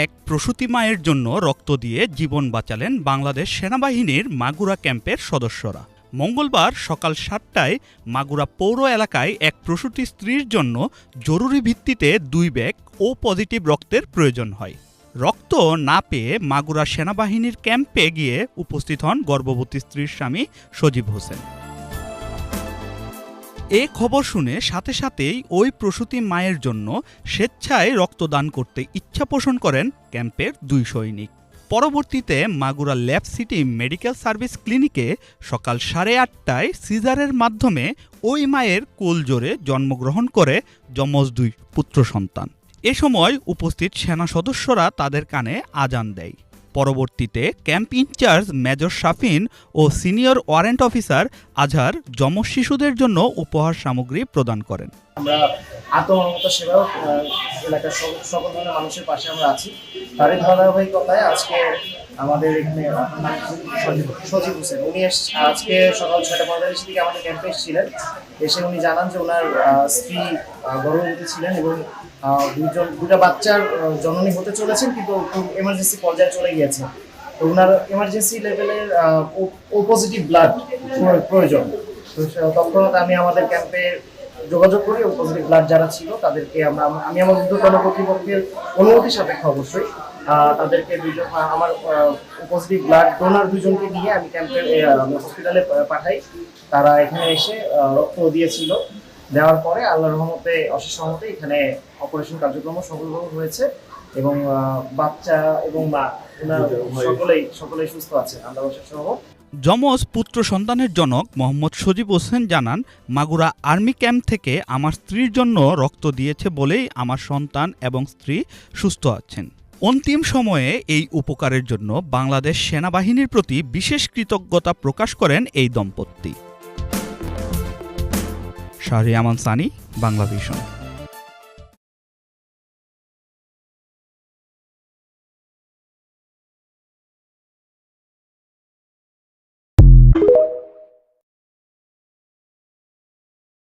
এক প্রসূতি মায়ের জন্য রক্ত দিয়ে জীবন বাঁচালেন বাংলাদেশ সেনাবাহিনীর মাগুরা ক্যাম্পের সদস্যরা। মঙ্গলবার সকাল ৭টায় মাগুরা পৌর এলাকায় এক প্রসূতি স্ত্রীর জন্য জরুরি ভিত্তিতে ২ ব্যাগ ও পজিটিভ রক্তের প্রয়োজন হয়। রক্ত না পেয়ে মাগুরা সেনাবাহিনীর ক্যাম্পে গিয়ে উপস্থিত হন গর্ভবতী স্ত্রীর স্বামী সজীব হোসেন। এ খবর শুনে সাথে সাথেই ওই প্রসূতি মায়ের জন্য স্বেচ্ছায় রক্তদান করতে ইচ্ছা পোষণ করেন ক্যাম্পের ২ সৈনিক। পরবর্তীতে Magura lab CT medical service ক্লিনিকে সকাল ৮:৩০টায় সিজারের মাধ্যমে ওই মায়ের কোলজোরে জন্মগ্রহণ করে যমজ ২ পুত্র সন্তান। এ সময় উপস্থিত সেনা সদস্যরা তাদের কানে আজান দেয়। পরবর্তীতে ক্যাম্প ইনচার্জ মেজর শাফিন ও সিনিয়র ওয়ারেন্ট অফিসার আজহার যমজ শিশুদের জন্য উপহার সামগ্রী প্রদান করেন। আমরা আত্মমমতা সেবাও এলাকার সকল ধরনের মানুষের পাশে আমরা আছি। তারই ধারাবাহিকতায় আজকে আমাদের এখানে সজীব হোসেন উনি আজকে সকাল ৬:৪৫ দিকে আমাদের ক্যাম্পে এসেছিলেন। এসে উনি জানান যে ওনার স্ত্রী গর্ভবতী ছিলেন এবং দুটা বাচ্চার জননী হতে চলেছেন, কিন্তু খুব এমার্জেন্সি পর্যায়ে চলে গিয়েছে। তো ওনার এমার্জেন্সি লেভেলের ও পজিটিভ ব্লাড প্রয়োজন। তো তৎক্ষণাৎ আমি আমাদের ক্যাম্পে যোগাযোগ করি। ও পজিটিভ ব্লাড যারা ছিল তাদেরকে আমি আমার ঊর্ধ্বতন কর্তৃপক্ষের অনুমতি সাপেক্ষে অবশ্যই তাদেরকে আমার পজিটিভ ব্লাড ডোনার ২ জনকে নিয়ে আমি ক্যাম্পের হসপিটালে পাঠাই। তারা এখানে এসে রক্ত দিয়েছিল। দেওয়ার পরে আল্লাহর রহমতে অশেষ রহমতে এখানে অপারেশন কার্যক্রম সফলভাবে হয়েছে এবং বাচ্চা এবং মা সকলেই সুস্থ আছে আল্লাহর অশেষ রহমত। যমজ পুত্র সন্তানের জনক মোহাম্মদ সজীব হোসেন জানান, মাগুরা আর্মি ক্যাম্প থেকে আমার স্ত্রীর জন্য রক্ত দিয়েছে বলেই আমার সন্তান এবং স্ত্রী সুস্থ আছেন। অন্তিম সময়ে এই উপকারের জন্য বাংলাদেশ সেনাবাহিনীর প্রতি বিশেষ কৃতজ্ঞতা প্রকাশ করেন এই দম্পতি। শাহরিয়ার আমান সানি, বাংলা ভিশন।